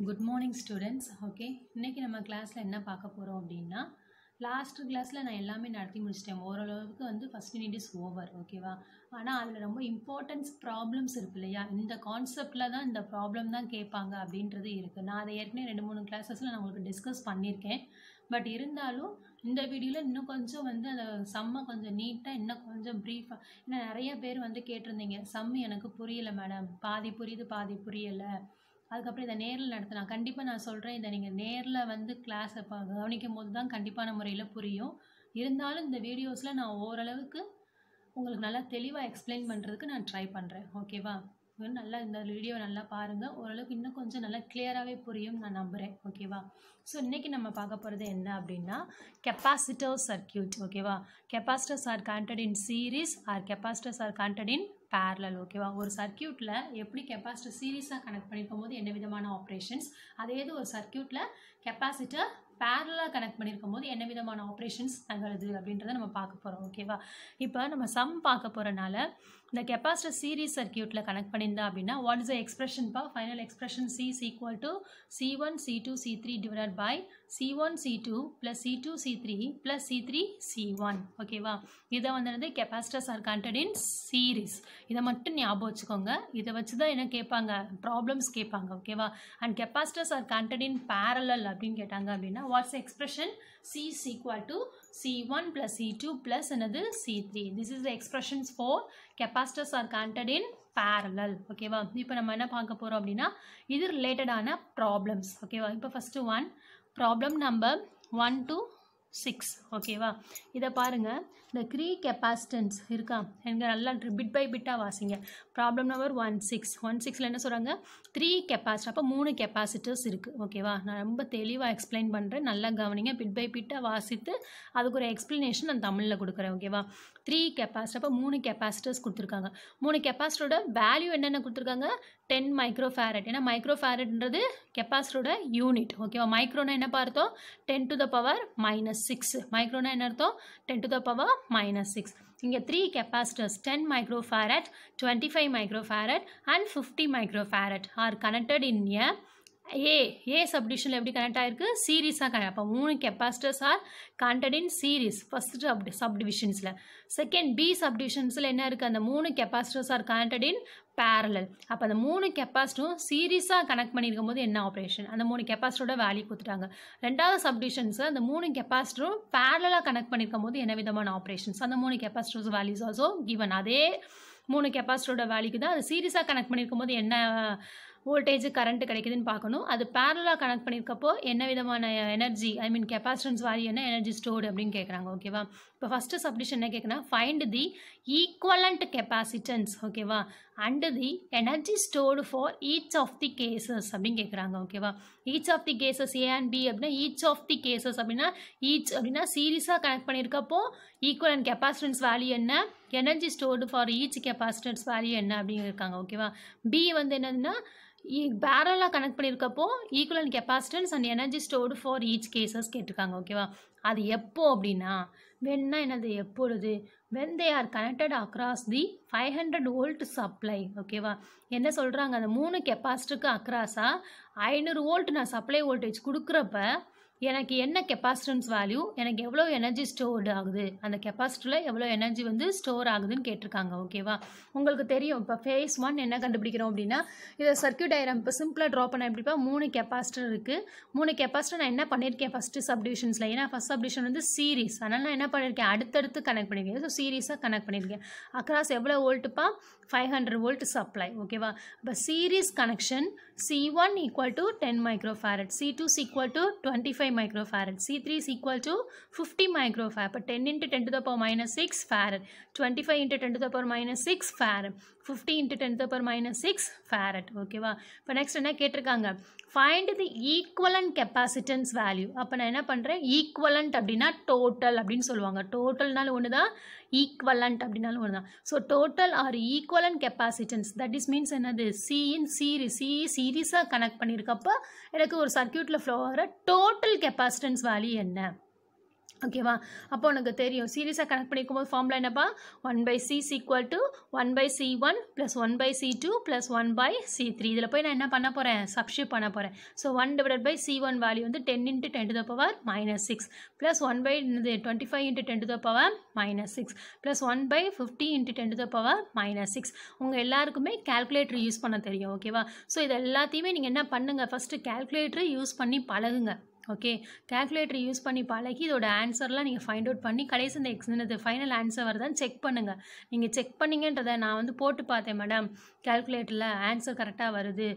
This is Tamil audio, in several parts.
Good morning students. ஓகே, இன்றைக்கி நம்ம கிளாஸில் என்ன பார்க்க போகிறோம் அப்படின்னா, லாஸ்ட் கிளாஸில் நான் எல்லாமே நடத்தி முடிச்சிட்டேன். ஓரளவுக்கு வந்து ஃபஸ்ட் யூனிட் இஸ் ஓவர். ஓகேவா? ஆனால் அதில் ரொம்ப இம்பார்ட்டன்ஸ் ப்ராப்ளம்ஸ் இருக்குது இல்லையா? இந்த கான்செப்டில் தான் இந்த ப்ராப்ளம் தான் கேட்பாங்க அப்படின்றது இருக்குது. நான் அதை ஏற்கனவே 2-3 கிளாஸஸில் நான் உங்களுக்கு டிஸ்கஸ் பண்ணியிருக்கேன். பட் இருந்தாலும் இந்த வீடியோவில் இன்னும் கொஞ்சம் வந்து அந்த சம்மை கொஞ்சம் நீட்டாக இன்னும் கொஞ்சம் ப்ரீஃபாக, ஏன்னா நிறைய பேர் வந்து கேட்டிருந்தீங்க, சம் எனக்கு புரியலை மேடம், பாதி புரியுது பாதி புரியலை, அதுக்கப்புறம் இதை நேரில் நடத்தலாம். கண்டிப்பாக நான் சொல்கிறேன், இதை நீங்கள் நேரில் வந்து கிளாஸை கவனிக்கும் போது தான் கண்டிப்பான முறையில் புரியும். இருந்தாலும் இந்த வீடியோஸில் நான் ஓரளவுக்கு உங்களுக்கு நல்லா தெளிவாக எக்ஸ்பிளைன் பண்ணுறதுக்கு நான் ட்ரை பண்ணுறேன். ஓகேவா? நல்லா இந்த வீடியோவை நல்லா பாருங்கள், ஓரளவுக்கு இன்னும் கொஞ்சம் நல்லா கிளியராகவே புரியும் நான் நம்புகிறேன். ஓகேவா? ஸோ இன்றைக்கி நம்ம பார்க்க போகிறது என்ன அப்படின்னா, கெப்பாசிட்டர் சர்க்கியூட். ஓகேவா? Capacitors are connected in series or capacitors are connected in parallel. ஓகேவா? ஒரு சர்க்கியூட்டில் எப்படி கெப்பாசிட்டர் சீரீஸாக கனெக்ட் பண்ணியிருக்கும் போது என்ன விதமான ஆப்ரேஷன்ஸ், அதே இது ஒரு சர்க்கியூட்டில் கெப்பாசிட்டர் பேரலாக கனெக்ட் பண்ணியிருக்கும் போது என்ன விதமான ஆப்ரேஷன்ஸ் நிகழுது அப்படின்றத நம்ம பார்க்க போகிறோம். ஓகேவா? இப்போ நம்ம சம் பார்க்க போகிறனால, இந்த கெப்பாசிட்டர் சீரீஸ் சர்க்கியூட்டில் கனெக்ட் பண்ணியிருந்தா அப்படின்னா, வாட் இஸ் த எக்ஸ்பிரஷன் பா? Final expression C is equal to C1 C2 C3 divided by C1 C2 plus C2 C3 plus C3 C1. ஓகேவா? இதை வந்து capacitors are connected in series. இதை மட்டும் ஞாபகம் வச்சுக்கோங்க. இதை வச்சு தான் என்ன கேட்பாங்க, ப்ராப்ளம்ஸ் கேட்பாங்க. ஓகேவா? And capacitors are connected in parallel அப்படின்னு கேட்டாங்க அப்படின்னா, what's expression? C is equal to C1 plus C2 plus another C3. This is the expressions for capacitors are connected in parallel. ஓகேவா? இப்போ நம்ம என்ன பார்க்க போகிறோம் அப்படின்னா, இது ரிலேட்டடான ப்ராப்ளம்ஸ். ஓகேவா? இப்போ ஃபஸ்ட்டு ப்ராப்ளம் நம்பர் 1 to 6. ஓகேவா? இதை பாருங்கள், இந்த க்ரீ கெப்பாசிட்டன்ஸ் இருக்கா, எனக்கு நல்லா பிட் பை பிட்டாக வாசிங்க. ப்ராப்ளம் நம்பர் 16 என்ன சொல்கிறாங்க, 3 கெப்பாசிட்டர், அப்போ 3 கெப்பாசிட்டர்ஸ் இருக்குது. ஓகேவா? நான் ரொம்ப தெளிவாக எக்ஸ்பிளைன் பண்ணுறேன், நல்லா கவனிங்க. பிட் பை பிட்டாக வாசித்து அதுக்கு ஒரு எக்ஸ்ப்ளனேஷன் நான் தமிழில் கொடுக்குறேன். ஓகேவா? 3 கெப்பாசிட்டர், அப்போ 3 கெப்பாசிட்டர்ஸ் கொடுத்துருக்காங்க. 3 கெப்பாசிட்டரோட வேல்யூ என்னென்ன கொடுத்துருக்காங்க, 10 மைக்ரோஃபேரட். ஏன்னா மைக்ரோஃபேரட்ன்றது கெப்பாசிட்டரோட யூனிட். ஓகேவா? மைக்ரோனா என்ன பார்த்தோம், 10 to the power minus 6. மைக்ரோனா என்ன அர்த்தம், 10 to the power minus 6. இங்கே 3 capacitors 10 microfarad, 25 microfarad and 50 microfarad are connected in a சப்டிவிஷனில் எப்படி கனெக்ட் ஆகிருக்கு, சீரீஸாக கனெக்ட். அப்போ 3 capacitors are connected in series first சப்டிவிஷன்ஸில். செகண்ட் பி சப்டிவிஷன்ஸில் என்ன இருக்குது, அந்த 3 capacitors are connected in parallel. அப்போ அந்த 3 கெப்பாசிட்டரும் சீரீஸாக கனெக்ட் பண்ணியிருக்கும் போது என்ன ஆப்ரேஷன், அந்த 3 கெப்பாசிட்டரோட வேல்யூ கொடுத்துட்டாங்க. ரெண்டாவது சப்டிவிஷன்ஸில் அந்த 3 கெப்பாசிட்டரும் பேரலாக கனெக்ட் பண்ணியிருக்கும் போது என்ன விதமான ஆப்ரேஷன்ஸ், அந்த 3 கெப்பாசிட்டர்ஸ் வேல்யூஸ் ஆல்சோ கிவன். அதே 3 கெப்பாசிட்டரோட வேல்யூக்கு தான் அது சீரீஸாக கனெக்ட் பண்ணியிருக்கும் போது என்ன வோல்டேஜ் கரண்ட் கிடைக்குதுன்னு பார்க்கணும். அது பேரலாக கனெக்ட் பண்ணியிருக்கப்போ என்ன விதமான energy, I mean capacitance value என்ன, எனர்ஜி ஸ்டோர்டு அப்படின்னு கேட்குறாங்க. ஓகேவா? இப்போ ஃபஸ்ட்டு சப்டிஷன் என்ன கேட்குறேன், ஃபைண்ட் தி ஈக்குவலண்ட் கெப்பாசிட்டன்ஸ். ஓகேவா? And the energy stored for each of the cases அப்படின்னு கேட்குறாங்க. ஓகேவா? Each of the cases A and B அப்படின்னா, ஈச் ஆஃப் தி கேசஸ் அப்படின்னா, ஈச் அப்படின்னா சீரீஸாக கனெக்ட் பண்ணியிருக்கப்போ ஈக்குவலண்ட் கெப்பாசிட்டன்ஸ் வேல்யூ என்ன, energy stored for each capacitance value என்ன அப்படின்னு இருக்காங்க. ஓகேவா? பி வந்து என்னதுன்னா, பேரலாக கனெக்ட் பண்ணியிருக்கப்போ equivalent capacitance and energy stored for each cases கேட்டிருக்காங்க. ஓகேவா? அது எப்போ அப்படின்னா, வென்னா என்னது, எப்பொழுது, when they are connected across the 500 volt supply. ஓகேவா? என்ன சொல்கிறாங்க, அந்த 3 கெப்பாசிட்டருக்கு அக்ராஸாக 500 வோல்ட் நான் சப்ளை வோல்டேஜ் கொடுக்குறப்ப எனக்கு என்ன கெப்பாசிட்டன்ஸ் வேல்யூ, எனக்கு எவ்வளோ எனர்ஜி ஸ்டோர்டு ஆகுது, அந்த கெப்பாசிட்டரில் எவ்வளோ எனர்ஜி வந்து ஸ்டோர் ஆகுதுன்னு கேட்டிருக்காங்க. ஓகேவா? உங்களுக்கு தெரியும், இப்போ ஃபேஸ் 1 என்ன கண்டுபிடிக்கிறோம் அப்படின்னா, இதை சர்க்யூட் டயக்ராம் இப்போ சிம்பிளாக ட்ரா பண்ண எப்படிப்பா, 3 கெப்பாசிட்டர் இருக்குது. 3 கெப்பாசிட்டர் நான் என்ன பண்ணியிருக்கேன் ஃபஸ்ட்டு சப்டிவிஷன்ஸில், ஏன்னா ஃபஸ்ட் சப்டிவிஷன் வந்து சீரீஸ், அதனால் நான் என்ன பண்ணியிருக்கேன், அடுத்தடுத்து கனெக்ட் பண்ணியிருக்கேன். ஸோ சீரீஸாக கனெக்ட் பண்ணியிருக்கேன். அக்ராஸ் எவ்வளோ வோல்ட்டுப்பா, 500 வோல்ட் சப்ளை. ஓகேவா? இப்போ series connection C1 equal to 10 microfarad, C2 equal to 25 microfarad, C3 is equal to 50 microfarad. But 10 into 10 to the power minus 6 farad, 25 into 10 to the power minus 6 farad, 50 into 10 to the power minus 6 farad. ஓகேவா? இப்போ நெக்ஸ்ட் என்ன கேட்டிருக்காங்க, find the equivalent capacitance value. அப்போ நான் என்ன பண்ணுறேன், ஈக்குவலண்ட் அப்படின்னா டோட்டல் அப்படின்னு சொல்லுவாங்க. டோட்டல்னாலும் ஒன்று தான், ஈக்குவலண்ட் அப்படின்னாலும் ஒன்று தான். So total or equivalent capacitance, that is means என்னது, சி இன் சீரீஸ், சீரீஸாக கனெக்ட் பண்ணியிருக்கப்போ எனக்கு ஒரு சர்க்யூட்டில் ஃப்ளோ ஆகிற டோட்டல் கெப்பாசிட்டன்ஸ் வேல்யூ என்ன, ஓகேவா? அப்போ உனக்கு தெரியும் சீரிஸாக கனெக்ட் பண்ணிக்கும்போது ஃபார்முலா என்னப்பா 1/c is equal to 1/c1 plus 1/c2 plus 1/c3. இதில் போய் நான் என்ன பண்ண போகிறேன்? சப்ஸ்டியூட் பண்ண போகிறேன். So 1 divided by c1 value வந்து 10 into 10 to the power minus 6 plus 1/25 into 10 to the power minus 6 plus 1/50 into 10 to the power minus 6. உங்கள் எல்லாருக்குமே கால்குலேட்டர் யூஸ் பண்ண தெரியும். ஓகேவா? ஸோ இது எல்லாத்தையுமே நீங்கள் என்ன பண்ணுங்கள்? ஃபஸ்ட்டு கால்குலேட்டர் யூஸ் பண்ணி பழகுங்க. ஓகே, கால்குலேட்டர் யூஸ் பண்ணி பழகி இதோட ஆன்சர்லாம் நீங்கள் ஃபைண்ட் அவுட் பண்ணி கடைசி இந்த எக்ஸாம் ஃபைனல் ஆன்சர் வருதான்னு செக் பண்ணுங்கள். நீங்கள் செக் பண்ணிங்கன்றதை நான் வந்து போட்டு பார்த்தேன் மேடம், கால்குலேட்டரில் ஆன்சர் கரெக்டாக வருது,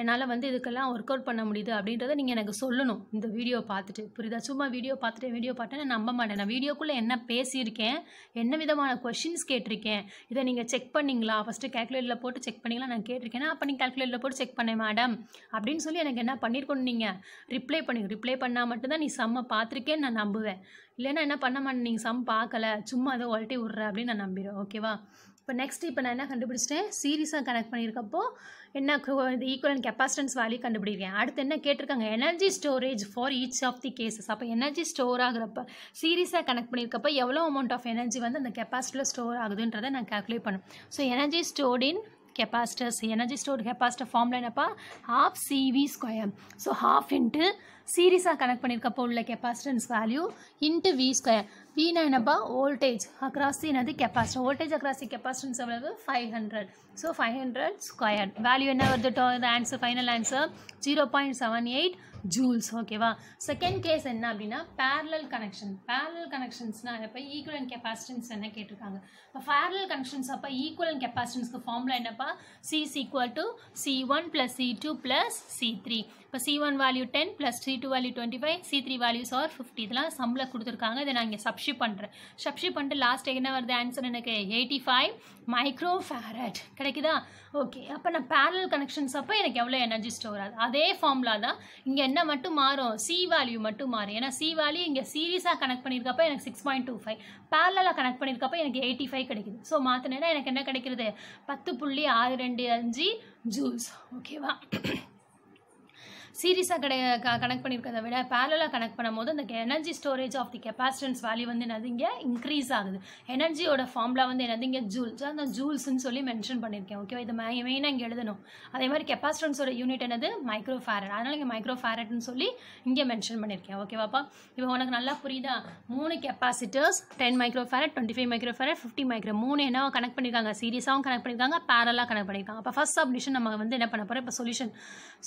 என்னால் வந்து இதுக்கெல்லாம் ஒர்க் அவுட் பண்ண முடியுது அப்படின்றத நீங்கள் எனக்கு சொல்லணும் இந்த வீடியோ பார்த்துட்டு. புரியுதா? சும்மா வீடியோ பார்த்தேன் நான் நம்ப மாட்டேன். நான் வீடியோக்குள்ளே என்ன பேசியிருக்கேன், என்ன விதமான கொஷின்ஸ் கேட்டிருக்கேன், இதை நீங்கள் செக் பண்ணிங்களா, ஃபஸ்ட்டு கால்குலேட்டரில் போட்டு செக் பண்ணிங்களா நான் கேட்டிருக்கேன்னா, அப்போ நீங்கள் கால்குலேட்டரில் போட்டு செக் பண்ணேன் மேடம் அப்படின்னு சொல்லி எனக்கு என்ன பண்ணியிருக்கணும், நீங்கள் ரிப்ளை பண்ணால் மட்டும்தான் நீ சம்மை பார்த்துருக்கேன்னு நான் நம்புவேன். இல்லைன்னா என்ன பண்ண மாட்டேன், நீங்கள் சம் பார்க்கல சும்மா அதை ஒல்ட்டி விட்ற அப்படின்னு நான் நம்பிடுவேன். ஓகேவா? இப்போ நான் என்ன கண்டுபிடிச்சிட்டேன்? சீரிஸாக கனெக்ட் பண்ணியிருக்கப்போ என்ன இது ஈக்குவலன்ட் கெப்பாசிட்டன்ஸ் வேல்யூ கண்டுபிடிக்கிறேன். அடுத்து என்ன கேட்டிருக்காங்க? Energy storage for each of the cases. அப்போ எனர்ஜி ஸ்டோர் ஆகுறப்ப சீரிஸாக கனெக்ட் பண்ணியிருக்கப்போ எவ்வளோ அமௌண்ட் ஆஃப் எனர்ஜி வந்து அந்த கெப்பாசிட்டியில் ஸ்டோர் ஆகுதுன்றதை நான் கால்குலேட் பண்ணும். ஸோ எனர்ஜி ஸ்டோர்ட் இன் capacitors, energy stored capacitor formula என்னப்பா half CV square. So half into சீரிஸாக கனெக்ட் பண்ணியிருக்கப்போ உள்ள capacitance value into V square. வீணா என்னப்பா வோல்டேஜ் அக்ராஸ் தி என்னது capacitor. Voltage across the capacitance எவ்வளவு 500. So 500 square. வேல்யூ என்ன வருது? Answer final answer 0.78 joules. ஓகேவா? செகண்ட் கேஸ் என்ன அப்படின்னா பேரலல் கனெக்ஷன். பேரலல் கனெக்ஷன்ஸ்னால் இப்போ ஈக்குவலன்ட் கெப்பாசிட்டன்ஸ் என்ன கேட்டிருக்காங்க. இப்போ பேரலல் கனெக்ஷன்ஸ் அப்போ ஈக்குவலன்ட் கெப்பாசிட்டன்ஸ்க்கு ஃபார்முலா என்னப்பா C is equal to C1 plus C2 plus C3. இப்போ C1 value 10 plus C2 value 25, C3 values are 50. இதெல்லாம் சம்மில் கொடுத்துருக்காங்க. இதை நான் இங்கே சப்ஸ்டியூட் பண்ணுறேன். சப்ஸ்டியூட் பண்ணிட்டு லாஸ்ட் என்ன வருது ஆன்சர்? எனக்கு 85 மைக்ரோ ஃபேரட் கிடைக்குதா? ஓகே, அப்போ நான் பேரலல் கனெக்ஷன்ஸ் அப்போ எனக்கு எவ்வளோ எனர்ஜி ஸ்டோர் ஆகுது? அதே ஃபார்முலா தான் இங்கே என்ன மட்டும் மாறும்? சி வேல்யூ மட்டும் மாறும். ஏன்னா சி வேல்யூ இங்கே சீரிஸாக கனெக்ட் பண்ணியிருக்கப்போ எனக்கு 6.25, பேரலாக கனெக்ட் பண்ணியிருக்கப்போ எனக்கு 85 கிடைக்குது. ஸோ மாற்றினேன்னா எனக்கு என்ன கிடைக்கிறது? 10.625 ஜூல்ஸ். ஓகேவா? சீரிஸாக கனெக்ட் பண்ணியிருக்கிறத விட பேரலாக கனெக்ட் பண்ணும்போது அந்த energy storage of the capacitance value வந்து என்னது இங்கே இன்க்ரீஸ் ஆகுது. எனர்ஜியோட ஃபார்முலா வந்து என்னது இங்கே ஜூல்ஸ். அந்த ஜூல்ஸ்ன்னு சொல்லி மென்ஷன் பண்ணியிருக்கேன். ஓகேவா? இது மெயினாக இங்கே எழுதணும். அதே மாதிரி கெப்பாசிட்டன்ஸோட யூனிட் என்னது மைக்ரோ ஃபேரட். அதனால் இங்கே மைக்ரோ ஃபேரட்னு சொல்லி இங்கே மென்ஷன் பண்ணியிருக்கேன். ஓகேவாப்பா? இப்போ உனக்கு நல்லா புரியுதா? 3 capacitors 10 micro farad, 25 micro farad, 50 micro 3 என்ன கனெக்ட் பண்ணியிருக்காங்க? சீரிஸாகவும் கனெக்ட் பண்ணியிருக்காங்க, பேரலாக கனெக்ட் பண்ணியிருக்காங்க. அப்போ ஃபர்ஸ்ட் சப்டிஷன் நம்ம வந்து என்ன பண்ண போகிறோம்? இப்போ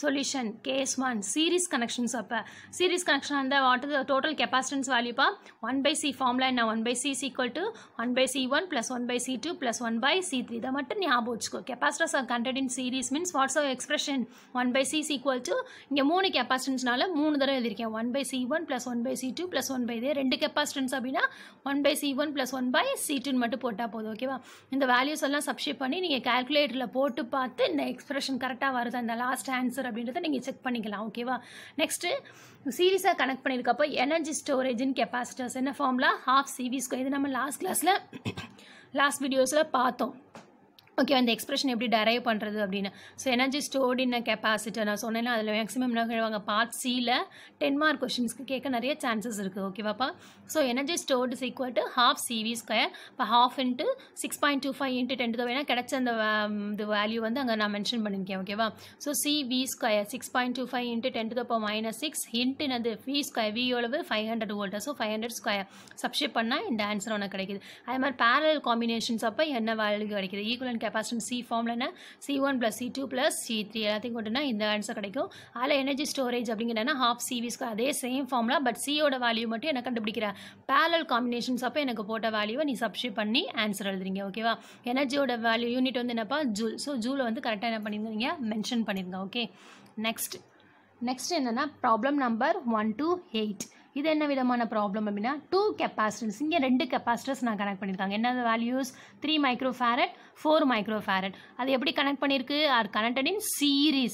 சொல்யூஷன் கேஸ் 1 சீரிஸ் கனெக்ஷன்ஸ். அப்போ சீரிஸ் கனெக்ஷன் அந்த வாட் இஸ் டோட்டல் கெப்பாசிட்டன்ஸ் வேல்யூப்பா 1/C ஃபார்முலா என்ன? 1/C is equal to 1/C1 plus 1/C2 plus 1/C3. இதை மட்டும் ஞாபகம் வச்சுக்கோ. Capacitors are connected in series means what's our expression 1/C is equal to இங்கே 3 கெப்பாசிட்டன்ஸ்னால 3 தடவை எழுதியிருக்கேன். 1/C1 plus 1/C2 plus 1/இது 2 capacitance அப்படின்னா 1/C1 plus 1/C2 மட்டும் போட்டால் போதும். ஓகேவா? இந்த வேல்யூஸ் எல்லாம் சப்ஸ்டியூட் பண்ணி நீங்கள் கால்குலேட்டரில் போட்டு பார்த்து இந்த எக்ஸ்பிரஷன் கரெக்டாக வருது அந்த லாஸ்ட் ஆன்சர் அப்படின்றத நீங்கள் செக் பண்ணிக்கலாம். ஓகேவா? நெக்ஸ்ட்டு சீரிஸாக கனெக்ட் பண்ணியிருக்கப்போ எனர்ஜி ஸ்டோரேஜ் இன் கெப்பாசிட்டர்ஸ் என்ன ஃபார்முலா? half CV square. இது நம்ம லாஸ்ட் வீடியோஸில் பார்த்தோம். ஓகே, அந்த எக்ஸ்பிரஷன் எப்படி டெரைவ் பண்ணுறது அப்படின்னு. So energy stored in capacitor நான் சொன்னேன்னா அதில் மேக்ஸிமம் என்ன கேட்பாங்க? பார்ட் சியில் 10 மார்க் கொஷின்ஸ்க்கு கேட்க நிறைய சான்சஸ் இருக்குது. ஓகேவாப்பா? So energy stored is equal to half CV square. இப்போ half into 6.25 into 10 to the வேணால் கிடைச்ச அந்த வேல்யூ வந்து அங்கே நான் மென்ஷன் பண்ணியிருக்கேன். ஓகேவா? So CV square 6.25 into 10 to the power minus 6 into அது V ஸ்கொயர். V எவ்வளவு 500 வோல்ட். ஸோ 500 ஸ்கொயர் சப்ஸ்டியூட் பண்ணால் இந்த ஆன்சர் உனக்கு கிடைக்குது. அதே மாதிரி பேரலல் காம்பினேஷன்ஸ் அப்போ என்ன வேல்யூ கிடைக்குது? ஈக்குவலன்ட் கெப்பாசிட்டன்ஸ் C ஃபார்முலா என்ன? C1 plus C2 plus C3 எல்லாத்தையும் கொண்டுனா இந்த ஆன்சர் கிடைக்கும். அதில் எனர்ஜி ஸ்டோரேஜ் அப்படிங்கிறனா half CV ஸ்கொயர். அதே சேம் ஃபார்முலா பட் சியோட வேல்யூ மட்டும் என்ன கண்டுபிடிக்கிறேன்? பேரலல் காம்பினேஷன்ஸ் அப்போ எனக்கு போட்ட வேல்யூவை நீ சப்ஸ்டியூட் பண்ணி ஆன்சர் எழுதுறீங்க. ஓகேவா? எனர்ஜியோட வேல்யூ யூனிட் வந்து என்னப்பா? ஜூல். ஸோ ஜூலை வந்து கரெக்டாக என்ன பண்ணியிருந்தீங்க? மென்ஷன் பண்ணியிருங்க. ஓகே, நெக்ஸ்ட் என்னென்னா ப்ராப்ளம் நம்பர் 1 to 8. இது என்ன விதமான ப்ராப்ளம் அப்படின்னா 2 கெப்பாசிட்டன்ஸ். இங்கே 2 கெப்பாசிட்டர்ஸ் நான் கனெக்ட் பண்ணியிருக்காங்க. என்ன values? 3 micro farad, 4 micro farad. அது எப்படி கனெக்ட் பண்ணியிருக்கு? ஆர் கனெக்டட் இன்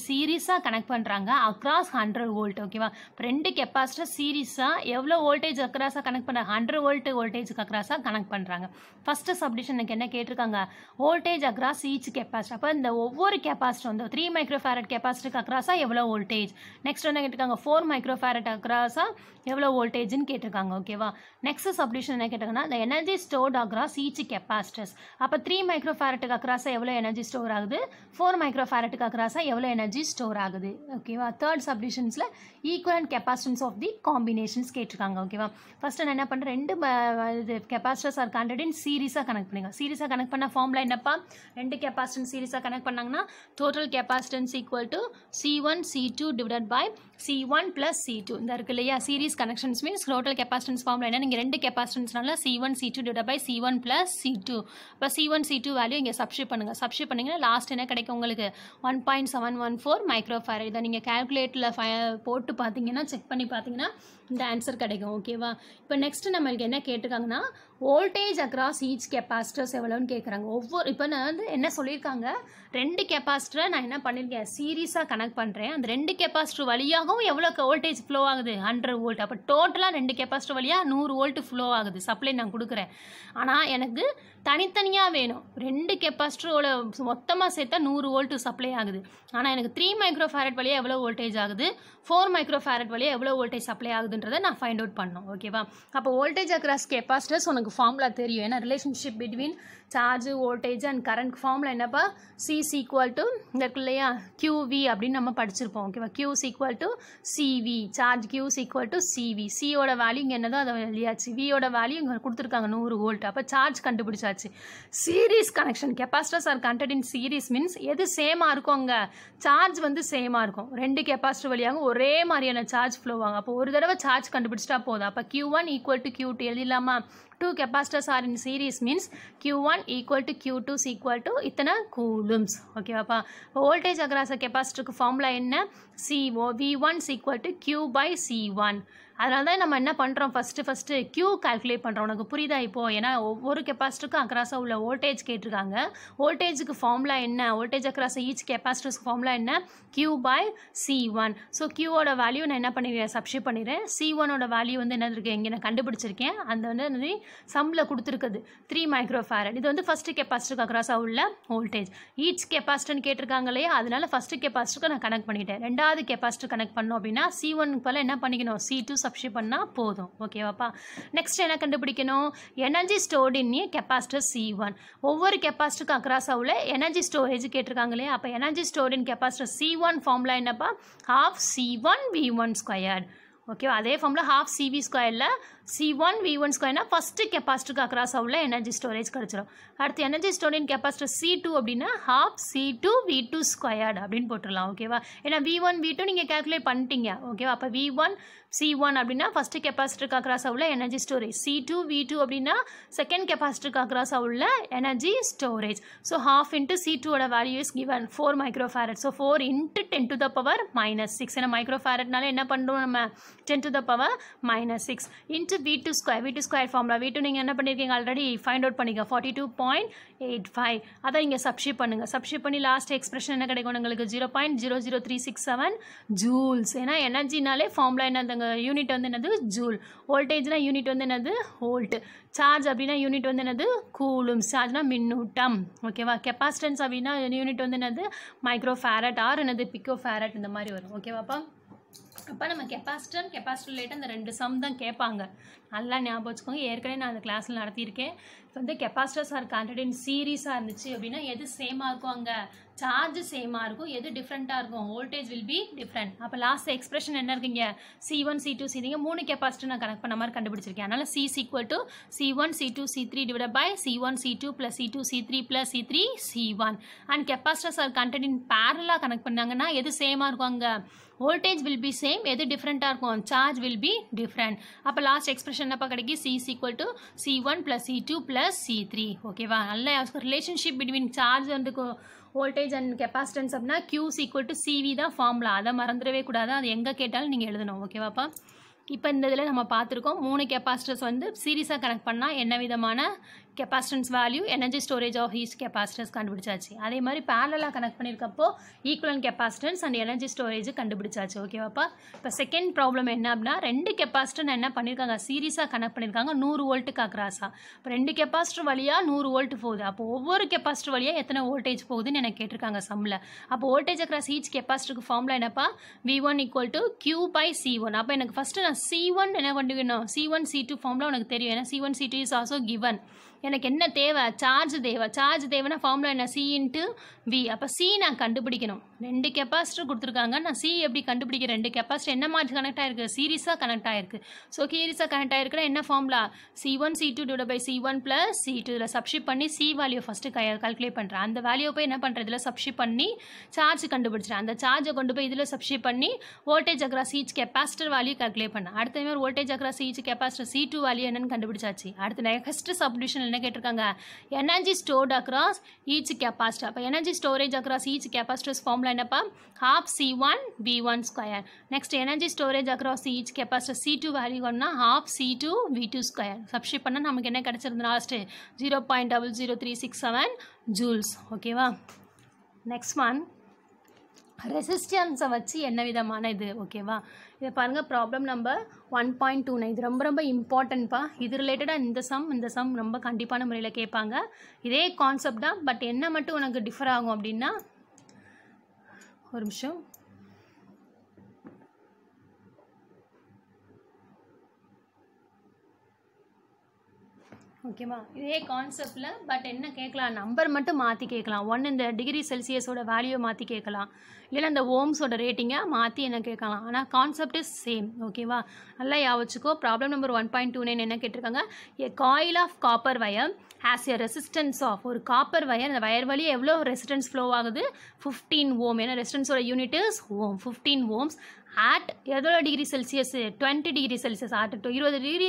சீரீஸாக கனெக்ட் பண்ணுறாங்க அக்ராஸ் 100 வோல்ட். ஓகேவா? இப்போ 2 கெப்பாசிட்டர் சீரீஸாக எவ்வளோ வோல்டேஜ் அக்ராஸாக கனெக்ட் பண்ணுறாங்க? 100 வோல்ட் வோல்டேஜுக்கு அக்ராஸாக கனெக்ட் பண்ணுறாங்க. ஃபஸ்ட்டு சப்டிஷன் எனக்கு என்ன கேட்டிருக்காங்க? Voltage across each capacitor. அப்போ இந்த ஒவ்வொரு கெப்பாசிட்டர் வந்து 3 மைக்ரோ ஃபேரட் கெப்பாசிட்டருக்கு அக்ராஸாக எவ்வளோ வோல்டேஜ்? நெக்ஸ்ட் என்ன கேட்டிருக்காங்க? 4 மைக்ரோ ஃபேரட் அக்ராஸாக எவ்வளோ வோல்டேஜ்னு கேட்டிருக்காங்க ஓகேவா. நெக்ஸ்ட் சப்டிவிஷன் என்ன கேட்டாங்கன்னா the energy stored across each capacitors. அப்போ 3 மைக்ரோஃபாரட்டுக்கு அக்ராஸாக எவ்வளோ எனர்ஜி ஸ்டோர் ஆகுது, 4 மைக்ரோஃபாரட்டுக்கு அக்ராஸாக எவ்வளோ எனர்ஜி ஸ்டோர் ஆகுது ஓகேவா. தேர்ட் சப்டிவிஷன்ஸில் equivalent capacitance of the combinations கேட்டிருக்காங்க ஓகேவா. ஃபர்ஸ்ட் நான் என்ன பண்ணுறேன், ரெண்டு கெப்பாசிட்டர்ஸ் ஆர் கனெக்டட் இன் சீரிஸாக கனெக்ட் பண்ணிக்கலாம். சீரிஸாக கனெக்ட் பண்ண ஃபார்முலா என்னப்பா, ரெண்டு கெப்பாசிட்டன்ஸ் சீரிஸாக கனெக்ட் பண்ணாங்கன்னா total capacitance equal to C1 C2 divided by C1 plus C2. இந்த இருக்கு இல்லையா, series connections means total capacitance formula என்ன, நீங்கள் ரெண்டு கெப்பாசிட்டன்ஸ்னால C1 C2 divide by C1 plus C2. இப்போ C1 C2 வேல்யூ இங்கே சப்ஸ்டிட் பண்ணுங்கள். சப்ஸ்டிட் பண்ணிங்கன்னா லாஸ்ட் என்ன கிடைக்கும் உங்களுக்கு, 1.714 மைக்ரோஃபாரட். இதை நீங்கள் கேல்குலேட்டரில் போட்டு பார்த்தீங்கன்னா, செக் பண்ணி பார்த்தீங்கன்னா இந்த ஆன்சர் கிடைக்கும் ஓகேவா. இப்போ நெக்ஸ்ட் நம்மளுக்கு என்ன கேட்டிருக்காங்கன்னா வோல்டேஜ் அக்ராஸ் ஈச் கெப்பாசிட்டர்ஸ் எவ்வளோன்னு கேட்குறாங்க. இப்போ நான் வந்து என்ன சொல்லியிருக்காங்க, ரெண்டு கெப்பாசிட்டரை நான் என்ன பண்ணியிருக்கேன், சீரீஸாக கனெக்ட் பண்ணுறேன். அந்த ரெண்டு கெப்பாசிட்டர் வழியாகவும் எவ்வளோ வோல்டேஜ் ஃப்ளோ ஆகுது, 100 வோல்ட். அப்போ டோட்டலாக ரெண்டு கெப்பாசிட்டர் வழியாக 100 வோல்ட் ஃப்ளோ ஆகுது, சப்ளை நான் கொடுக்குறேன். ஆனால் எனக்கு தனித்தனியாக வேணும், ரெண்டு கெப்பாசிட்டரோட மொத்தமாக சேர்த்தா 100 வோல்ட் சப்ளை ஆகுது. ஆனால் எனக்கு 3 மைக்ரோஃபாரட் வழியாக எவ்வளோ வோல்டேஜ் ஆகுது, 4 மைக்ரோஃபாரட் வழியாக எவ்வளோ வோல்டேஜ் சப்ளை ஆகுதுன்றதை நான் ஃபைண்ட் அவுட் பண்ணணும் ஓகேவா. அப்போ வோல்டேஜ் அக்ராஸ் கெப்பாசிட்டர்ஸ் உனக்கு ஃபார்முலா தெரியும், ஏன்னா relationship between charge voltage and current formula என்னப்பா, C ஈக்குவல் டு இந்த இருக்கு இல்லையா QV அப்படின்னு நம்ம படிச்சிருப்போம் ஓகேவா. Q equal to CV, charge Q equal to CV. சியோட வேல்யூ இங்கே என்னதோ அதை எழுதியாச்சு, வியோட வேல்யூ இங்கே கொடுத்துருக்காங்க 100 வோல்ட். அப்போ சார்ஜ் கண்டுபிடிச்சாச்சு. Series connection, capacitors are connected in series means எது சேமாக இருக்கும், அங்கே சார்ஜ் வந்து சேமாக இருக்கும். ரெண்டு கெப்பாசிட்டர் வழியாக ஒரே மாதிரியான சார்ஜ் ஃப்ளோ ஆகும். அப்போ ஒரு தடவை சார்ஜ் கண்டுபிடிச்சிட்டா போதும். அப்போ Q1 equal to Q2 எழுதிடலாமா. 2 capacitors are in series means Q1 equal to Q2 is equal to இத்தனை coulombs ஓகேவாப்பா. வோல்டேஜ் அக்ராஸ் கெப்பாசிட்டருக்கு ஃபார்முலா என்ன, V1 is equal to Q by C1. அதனால தான் நம்ம என்ன பண்ணுறோம், ஃபஸ்ட்டு Q கால்குலேட் பண்ணுறோம். உனக்கு புரியுதா இப்போது, ஏன்னா ஒவ்வொரு கெப்பாசிட்டருக்கும் அக்ராஸாக உள்ள வோல்டேஜ் கேட்டிருக்காங்க. வோல்டேஜுக்கு ஃபார்முலா என்ன, வோல்டேஜ் அக்ராஸ் ஈச் கெப்பாசிட்டர்ஸ்க்கு ஃபார்முலா என்ன, Q by C1. ஸோ Qவோட வேல்யூ நான் என்ன பண்ணிடுறேன், சப்ஸ்டிட் பண்ணிடுறேன். C1ஓட வேல்யூ வந்து என்ன இருக்குது, இங்கே நான் கண்டுபிடிச்சிருக்கேன். அந்த வந்து சம்மில் கொடுத்துருக்குது 3 மைக்ரோஃபாரட். இது வந்து ஃபஸ்ட்டு கெப்பாசிட்டருக்கு அக்ராஸாக உள்ள வோல்டேஜ். ஈச் கெப்பாசிட்டர்னு கேட்டிருக்காங்க இல்லையா, அதனால ஃபஸ்ட்டு கெப்பாசிட்டருக்கு நான் கனெக்ட் பண்ணிட்டேன். ரெண்டாவது கெப்பாசிட்டர் கனெக்ட் பண்ணோம் அப்படின்னா C1க்கு பதில் என்ன பண்ணிக்கணும், C2 சப்ஸ்டிட் பண்ணால் போதும் ஓகேவாப்பா. நெக்ஸ்ட் என்ன கண்டுபிடிக்கணும், energy stored in capacitor C1. ஒவ்வொரு கெப்பாசிட்டருக்கு அக்ராஸாக உள்ள எனர்ஜி ஸ்டோரேஜ் கேட்டிருக்காங்க இல்லையா. அப்போ energy stored in capacitor C1 formula என்னப்பா, ½ C1 V1 ஸ்கொயர்ட் ஓகேவா. அதே ஃபார்முலா ½ CV ஸ்கொயரில் C1 V1 ஸ்கொயர்னா ஃபஸ்ட்டு கெப்பாசிட்டருக்கு அக்ராஸாக உள்ள எனர்ஜி ஸ்டோரேஜ் கிடச்சிடும். அடுத்து energy stored in capacitor C2 அப்படின்னா ½ C2 V2 ஸ்கொயர்ட் அப்படின்னு போட்டுடலாம் ஓகேவா. ஏன்னா V1 V2 நீங்கள் கேல்குலேட் பண்ணிட்டீங்க ஓகேவா. அப்போ V1 C1 அப்படின்னா ஃபஸ்ட்டு கெப்பாசிட்டருக்கு அக்ராஸாக உள்ள எனர்ஜி ஸ்டோரேஜ், C2 V2 அப்படின்னா செகண்ட் கெப்பாசிட்டருக்கு அக்ராஸாக உள்ள எனர்ஜி ஸ்டோரேஜ். ஸோ ½ இன்ட்டு C2ஓட value is given 4 microfarad. So 4 into 10 to the power -6. ஏன்னா மைக்ரோஃபாரட்னால என்ன பண்ணுறோம் நம்ம, 10 to the power -6 into V2 square formula. V2 நீங்கள் என்ன பண்ணியிருக்கீங்க, ஆல்ரெடி ஃபைண்ட் அவுட் பண்ணிக்க 42.85. அதை இங்கே சப்ஸ்டிட் பண்ணுங்கள். சப்ஸ்டிட் பண்ணி லாஸ்ட் எக்ஸ்பிரஷன் என்ன கிடைக்கும் உங்களுக்கு, 0.00367 ஜூல்ஸ். ஏன்னா எனர்ஜினாலே ஃபார்முலா என்ன, யூனிட் வந்து என்னது ஜூல். வோல்டேஜ்னா யூனிட் வந்து என்னது வோல்ட். சார்ஜ் அப்படின்னா யூனிட் வந்து என்னது கூலும். சார்ஜ்னா மின்னூட்டம் ஓகேவா. கெப்பாசிட்டன்ஸ் அப்படின்னா யூனிட் வந்து என்னது மைக்ரோஃபாரட் ஆர் என்னது பிக்கோஃபாரட் இந்த மாதிரி வரும் ஓகேவாப்பா. அப்போ நம்ம கெப்பாசிட்டர் ரிலேட்டட் அந்த ரெண்டு சம் தான் கேட்பாங்க, நல்லா ஞாபகம் வச்சுக்கோங்க. ஏற்கனவே நான் அந்த கிளாஸில் நடத்தியிருக்கேன். இப்போ வந்து கெப்பாசிட்டர்ஸ் ஆர் கனெக்டட் இன் சீரீஸாக இருந்துச்சு அப்படின்னா எது சேமாக இருக்கும், அங்கே சார்ஜ் சேமாக இருக்கும். எது டிஃப்ரெண்ட்டாக இருக்கும், வோல்டேஜ் வில் பி டிஃப்ரெண்ட். அப்போ லாஸ்ட் எக்ஸ்பிரஷன் என்ன இருக்குங்க, C1 C2 C3 3 கெப்பாசிட்டர் நான் கனெக்ட் பண்ண மாதிரி கண்டுபிடிச்சிருக்கேன். அதனால் C equal to C1 C2 C3 divide by C1 C2 + C2 C3 + C3 C1. And capacitors are connected in பேரலாக கனெக்ட் பண்ணாங்கன்னா எது சேமாக இருக்கும், அங்கே வோல்டேஜ் வில் பி சேம். எது டிஃப்ரெண்ட்டாக இருக்கும், சார்ஜ் வில் பி டிஃப்ரெண்ட். அப்போ லாஸ்ட் எக்ஸ்பிரஷன் என்னப்பா கிடைக்கும், C equal to C1 + C2 + C3 ஓகேவா. நல்ல relationship between charge and voltage and capacitance அப்படின்னா Q ஈக்குவல் டு CV தான் ஃபார்முலா. அதை மறந்துடவே கூடாது, அது எங்கே கேட்டாலும் நீங்கள் எழுதணும் ஓகேவாப்பா. இப்போ இந்த இதில் நம்ம பார்த்துருக்கோம் 3 கெப்பாசிட்டர்ஸ் வந்து சீரீஸாக கனெக்ட் பண்ணால் என்ன விதமான capacitance value, energy storage of each capacitance கண்டுபிடிச்சாச்சு. அதே மாதிரி பேரலாக கனெக்ட் பண்ணியிருக்கப்போ equivalent capacitance and energy storage கண்டுபிடிச்சாச்சு. ஓகேவாப்பா. இப்போ செகண்ட் ப்ராப்ளம் என்ன அப்படின்னா, 2 கெப்பாசிட்டர் என்ன பண்ணியிருக்காங்க, சீரியஸாக கனெக்ட் பண்ணியிருக்காங்க 100 வோல்ட்டுக்கு அக்ராஸாக. இப்போ 2 கெப்பாசிட்டர் வழியாக 100 வோல்ட் போகுது. அப்போ ஒவ்வொரு கெப்பாசிட்டர் வழியாக எத்தனை வோல்டேஜ் போகுதுன்னு எனக்கு கேட்டிருக்காங்க சம்மில். அப்போ வோல்டேஜ் அக்ராஸ் ஈச் கெப்பாசிட்டருக்கு ஃபார்முலா என்னப்பா, V1 = Q by C1. அப்போ எனக்கு ஃபஸ்ட்டு நான் C1 என்ன கண்டுபிடிக்கணும், C1 C2 ஃபார்முலா உனக்கு தெரியும். ஏன்னா C1 C2 is also given. எனக்கு என்ன தேவை, சார்ஜ் தேவைன்னா ஃபார்முலா என்ன, C × V. அப்போ C நான் கண்டுபிடிக்கணும். 2 கெப்பாசிட்டர் கொடுத்துருக்காங்க, நான் C எப்படி கண்டுபிடிக்கிறேன், 2 கெப்பாசிட்டர் என்ன மாதிரி கனெக்ட் ஆகிருக்கு, சீரியஸாக கனெக்ட் ஆகிருக்கு. ஸோ சீரியஸாக கனெக்ட் ஆகிருக்குன்னா என்ன formula, C1 C2 / C1 + C2. இதில் சப்ஸ்டிட் பண்ணி C வேல்யூ ஃபஸ்ட்டு கால்குலேட் பண்ணுறேன். அந்த வேல்யூ போய் என்ன பண்ணுறேன், இதில் சப்ஸ்டிட் பண்ணி சார்ஜ் கண்டுபிடிச்சிட்டேன். அந்த சார்ஜை கொண்டு போய் இதில் சப்ஸ்டிட் பண்ணி voltage across each capacitor value calculate பண்ணேன். அடுத்த மாதிரி voltage across each capacitor C2 value என்னன்னு கண்டுபிடிச்சாச்சு. அடுத்து நெக்ஸ்ட் சப்டிவிஷன் என்ன கேட்டிருக்காங்க, energy stored across each capacitor. அப்போ energy storage across each capacitors formula என்னப்பா, ½ C1 V1². Next energy storage across each capacitor C2 value பண்ணா ½ C2 V2². சப்ஸ்டிட் பண்ணால் நமக்கு என்ன கிடச்சிருந்து லாஸ்ட்டு 0.00367 ஜூல்ஸ். ஓகேவா. நெக்ஸ்ட் ஒன், ரெசிஸ்டன்ஸை வச்சு என்ன விதமான இது. ஓகேவா. இதை பாருங்கள், ப்ராப்ளம் நம்பர் 1.29. இது ரொம்ப இம்பார்ட்டன்ட்ப்பா. இது ரிலேட்டடாக இந்த சம் ரொம்ப கண்டிப்பான முறையில் கேட்பாங்க. இதே கான்செப்ட் தான், பட் என்ன மட்டும் உனக்கு டிஃபர் ஆகும் அப்படின்னா, ஒரு நிமிஷம். ஓகேவா. இதே கான்செப்டில் பட் என்ன கேட்கலாம், நம்பர் மட்டும் மாற்றி கேட்கலாம். 1 இந்த டிகிரி செல்சியஸோட வேல்யூவை மாற்றி கேட்கலாம், இல்லைன்னா இந்த ஓம்ஸோட ரேட்டிங்கை மாற்றி என்ன கேட்கலாம். ஆனால் கான்செப்ட் இஸ் சேம். ஓகேவா. நல்லா யோசிச்சுக்கோ. ப்ராப்ளம் நம்பர் 1.29 என்ன கேட்டிருக்காங்க, a coil of copper wire has a resistance of. ஒரு காப்பர் வயர், அந்த வயர் வழி எவ்வளோ ரெசிஸ்டன்ஸ் ஃப்ளோ ஆகுது, 15 ஓம். ஏன்னா ரெசிஸ்டன்ஸோட unit is ohm. 15 ohms at எவ்வளோ degree Celsius, 20 degree Celsius. At 20 degree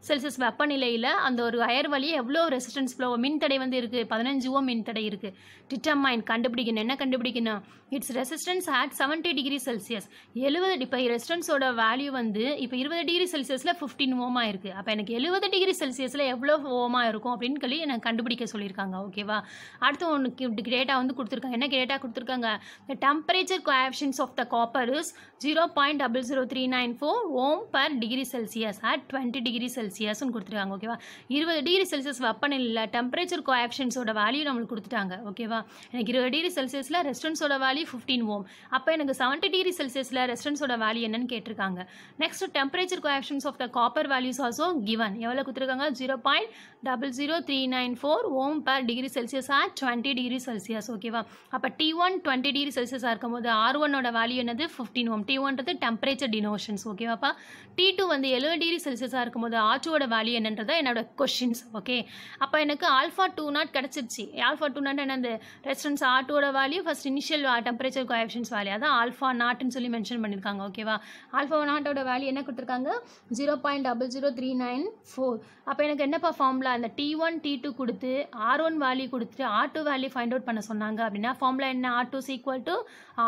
Celsius வெப்பநிலையில் அந்த ஒரு வயர் வழி எவ்வளோ ரெசிஸ்டன்ஸ் ஃப்ளோ, மின்தடை வந்து இருக்குது, 15 ஓம் மின்தடை இருக்குது. டிட்டர்மைன் கண்டுபிடிக்கணும். என்ன கண்டுபிடிக்கணும், it's resistance at 70 degree Celsius. 70. இப்போ ரெசிஸ்டன்ஸோட வேல்யூ வந்து இப்போ 20 டிகிரி செல்சியஸில் 15 ஓமாக இருக்குது. அப்போ எனக்கு 70 டிகிரி செல்சியஸில் எவ்வளோ ஓமாக இருக்கும் அப்படின்னு சொல்லி எனக்கு கண்டுபிடிக்க சொல்லியிருக்காங்க. ஓகேவா. அடுத்து ஒன்று டேட்டா வந்து கொடுத்துருக்காங்க. என்ன டேட்டா கொடுத்துருக்காங்க, the temperature coefficients of the copper is 0.00394 ohm per degree Celsius at 20 degree Celsius கொடுத்துருக்காங்க. ஓகேவா. 20 டிகிரி செல்சியஸ் வெப்பநிலையில் டெம்பரேச்சர் கோஎஃபிஷியன்ஸோட வேல்யூ நம்மளுக்கு கொடுத்துட்டாங்க. ஓகேவா. எனக்கு 20 டிகிரி செல்சியஸில் ரெசிஸ்டன்ஸோட வேல்யூ 15 ஓம். அப்போ எனக்கு 70 டிகிரி செல்சியஸில் ரெசிஸ்டன்ஸோட வேல்யூ என்னன்னு கேட்டிருக்காங்க. Next temperature coefficient of the copper values also given. எவ்வளோ கொடுத்துருக்காங்க, 0.00394 ohm per degree Celsius at 20 degree Celsius. ஓகேவா. அப்போ T1 20 டிகிரி செல்சியஸாக இருக்கும்போது R1ஓட வேல்யூ என்னது, 15 ஓம். T1ன்றது டெம்பரேச்சர் டினோஷன்ஸ். ஓகேவாப்பா. T2 வந்து 70 டிகிரி செல்சியஸாக இருக்கும்போது R2ஓட வேல்யூ என்னன்றதை என்னோட கொஷின்ஸ். ஓகே. அப்போ எனக்கு α20 கிடச்சிருச்சு. α20 என்னது, ரெசிஸ்டன்ஸ் R2ஓட value first initial temperature coefficient value, அதான் α0ன்னு சொல்லி மென்ஷன் பண்ணியிருக்காங்க. ஓகேவா. α0ஓட வேல்யூ என்ன கொடுத்துருக்காங்க, 0.00394. அப்போ எனக்கு என்னப்பா ஃபார்முலா, அந்த T1 T2 கொடுத்து R1 வேல்யூ கொடுத்துட்டு R2 வேல்யூ ஃபைண்ட் அவுட் பண்ண சொன்னாங்க அப்படின்னா ஃபார்முலா என்ன, R2 =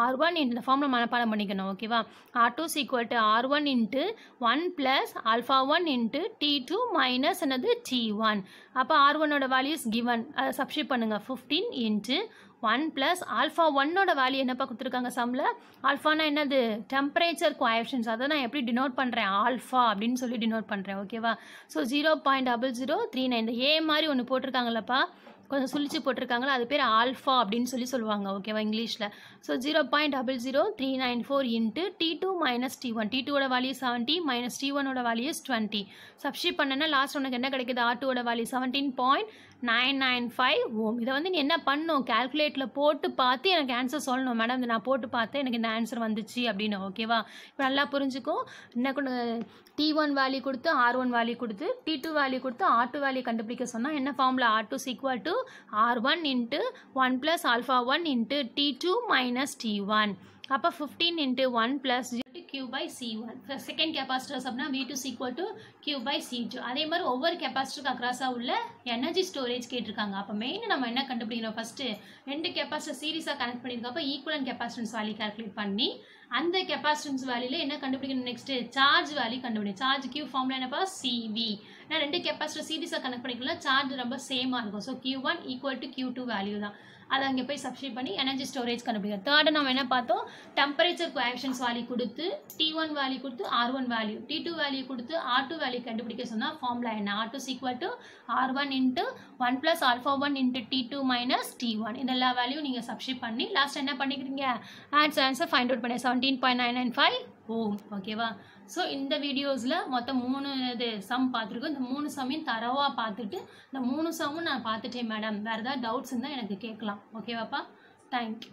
R1 இந்த ஃபார்முலா மனப்பாடம் பண்ணிக்கணும். ஓகேவா. R2 = R1 × 1 + α1 × T2 - என்னது T1. அப்போ R1ஓட வேல்யூஸ் கிவன், அதை சப்ஸ்டிட் பண்ணுங்கள். 15 × 1 + α1ஓட வேல்யூ என்னப்பா கொடுத்துருக்காங்க சம்மில், ஆல்ஃபானா என்னது, டெம்பரேச்சர் கோஎஃபிஷியன்ஸ். அதை நான் எப்படி டினோட் பண்ணுறேன், ஆல்ஃபா அப்படின்னு சொல்லி டினோட் பண்ணுறேன். ஓகேவா. ஸோ 0.003. இந்த ஏ மாதிரி ஒன்று போட்டிருக்காங்களப்பா, கொஞ்சம் சுழிச்சு போட்டிருக்காங்களா, அது பேர் ஆல்ஃபா அப்படின்னு சொல்லி சொல்லுவாங்க. ஓகேவா, இங்கிலீஷில். So 0.00394 × T2 - T1. T2ஓட வேல்யூ 70 - T1ஓட வேல்யூ 20. சப்ஸ்டிட் பண்ணனா லாஸ்ட் உனக்கு என்ன கிடைக்குது, R2ஓட வேல்யூ 17.995 ஓம். இதை வந்து நீ என்ன பண்ணணும், கால்குலேட்டில் போட்டு பார்த்து எனக்கு ஆன்சர் சொல்லணும். மேடம் இதை நான் போட்டு பார்த்தேன், எனக்கு இந்த ஆன்சர் வந்துச்சு அப்படின்னு. ஓகேவா. இப்போ நல்லா புரிஞ்சுக்கும். என்ன T1 வேல்யூ கொடுத்து R1 வேல்யூ கொடுத்து T2 வேல்யூ கொடுத்து R2 வேல்யூ கண்டுபிடிக்க சொன்னால் என்ன formula, R2 = R1 × 1 + α1 × T2 - T1. அப்போ 15 × 1 + Q Q by C1. Second capacitors அப்படின்னா V2 is equal to Q by C2. அதே மாதிரி ஒவ்வொரு கெப்பாசிட்டருக்கு அக்ராஸாக உள்ள எனர்ஜி ஸ்டோரேஜ் கேட்டிருக்காங்க. அப்போ மெயின் நம்ம என்ன கண்டுபிடிக்கணும், ஃபஸ்ட்டு 2 கெப்பாசிட்டர் சீரிஸாக கனெக்ட் பண்ணியிருக்கப்போ ஈக்குவலன்ட் கெப்பாசிட்டன்ஸ் வேல்யூ கால்குலேட் பண்ணி அந்த கெப்பாசிட்டன்ஸ் வேல்யூல என்ன கண்டுபிடிக்கணும், நெக்ஸ்ட் சார்ஜ் வேல்யூ கண்டுபிடிக்கணும். சார்ஜ் Q ஃபார்ம்ல என்னப்பா CV. ஏன்னா 2 கெப்பாசிட்டர் சீரிஸாக கனெக்ட் பண்ணிக்கலாம், சார்ஜ் ரொம்ப சேமாக இருக்கும். So Q1 equal to Q2 value தான். அதை அங்கே போய் சப்ஸ்டிட் பண்ணி எனர்ஜி ஸ்டோரேஜ் கண்டுபிடிக்கும். தேர்டு நம்ம என்ன பார்த்தோம், டெம்பரேச்சர் கோஆஃபிஷியன்ஸ் வேல்யூ கொடுத்து T1 வேல்யூ கொடுத்து R1 வேல்யூ, T2 வேல்யூ கொடுத்து R2 வேல்யூ கண்டுபிடிக்க சொன்னால் ஃபார்முலா என்ன, R2 is equal to R1 into 1 plus alpha 1 into T2 minus T1. இதெல்லா வேல்யூ நீங்கள் சப்ஸ்டிட் பண்ணி லாஸ்ட் என்ன பண்ணிக்கிறீங்க, ஆன்சர் ஃபைண்ட் அவுட் பண்ணி 17.995 ஓம். ஓகேவா? ஸோ இந்த வீடியோஸில் மொத்தம் 3 சம் பார்த்துருக்கோம். இந்த 3 சம்மையும் தரவாக பார்த்துட்டு இந்த 3 சம்மும் நான் பார்த்துட்டேன் மேடம், வேறு ஏதாவது டவுட்ஸ் இருந்தால் எனக்கு கேட்கலாம். ஓகேவாப்பா? தேங்க்யூ.